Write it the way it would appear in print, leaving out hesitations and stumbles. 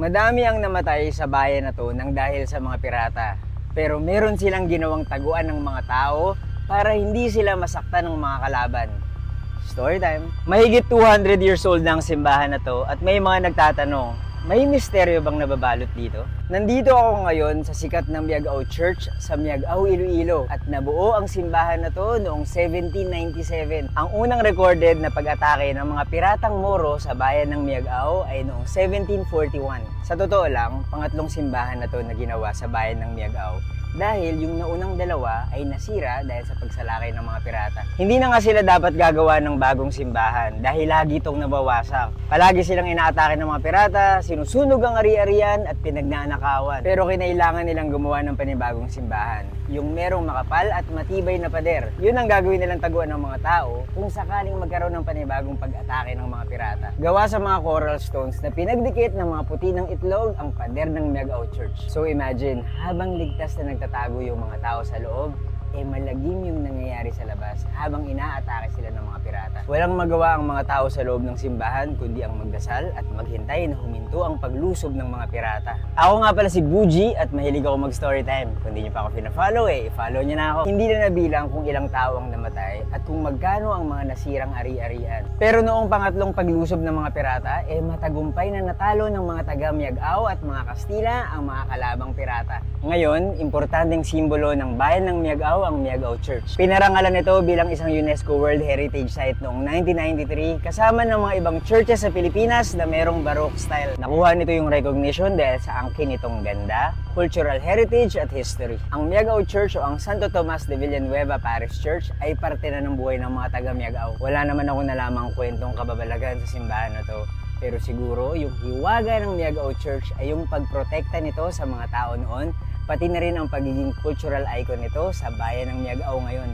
Madami ang namatay sa bayan na to nang dahil sa mga pirata. Pero meron silang ginawang taguan ng mga tao para hindi sila masaktan ng mga kalaban. Story time! Mahigit 200 years old na ang simbahan na to at may mga nagtatanong, may misteryo bang nababalot dito? Nandito ako ngayon sa sikat ng Miagao Church sa Miagao, Iloilo at nabuo ang simbahan na to noong 1797. Ang unang recorded na pag-atake ng mga piratang Moro sa bayan ng Miagao ay noong 1741. Sa totoo lang, pangatlong simbahan na to na ginawa sa bayan ng Miagao dahil yung naunang dalawa ay nasira dahil sa pagsalakay ng mga pirata. Hindi na nga sila dapat gagawa ng bagong simbahan dahil lagi itong nabawasak. Palagi silang inaatake ng mga pirata, sinusunog ang ari-arian at pinagnanakawan. Pero kinailangan nilang gumawa ng panibagong simbahan, yung merong makapal at matibay na pader. Yun ang gagawin nilang taguan ng mga tao kung sakaling magkaroon ng panibagong pag-atake ng mga pirata. Gawa sa mga coral stones na pinagdikit ng mga puti ng itlog ang pader ng Miagao Church. So imagine, habang ligtas na nagtatago yung mga tao sa loob, malagim yung nangyayari sa labas habang inaatake sila ng mga pirata. Walang magawa ang mga tao sa loob ng simbahan kundi ang magdasal at maghintay na huminto ang paglusob ng mga pirata. Ako nga pala si Buji at mahilig ako mag-storytime. Kung hindi nyo pa ako pina-follow i-follow nyo na ako. Hindi na nabilang kung ilang tao ang namatay at kung magkano ang mga nasirang ari-arian. Pero noong pangatlong paglusob ng mga pirata, matagumpay na natalo ng mga taga Miagao at mga Kastila ang mga kalabang pirata. Ngayon, importanteng simbolo ng bayan ng Miagao ang Miagao Church. Pinarangalan ito bilang isang UNESCO World Heritage Site noong 1993 kasama ng mga ibang churches sa Pilipinas na merong Baroque style. Nakuha nito yung recognition dahil sa angkin nitong ganda, cultural heritage at history. Ang Miagao Church o ang Santo Tomas de Villanueva Parish Church ay parte na ng buhay ng mga taga Miagao. Wala naman ako nalamang kwentong kababalagan sa simbahan na to. Pero siguro yung hiwaga ng Miagao Church ay yung pagprotekta nito sa mga tao noon, pati na rin ang pagiging cultural icon nito sa bayan ng Miagao ngayon.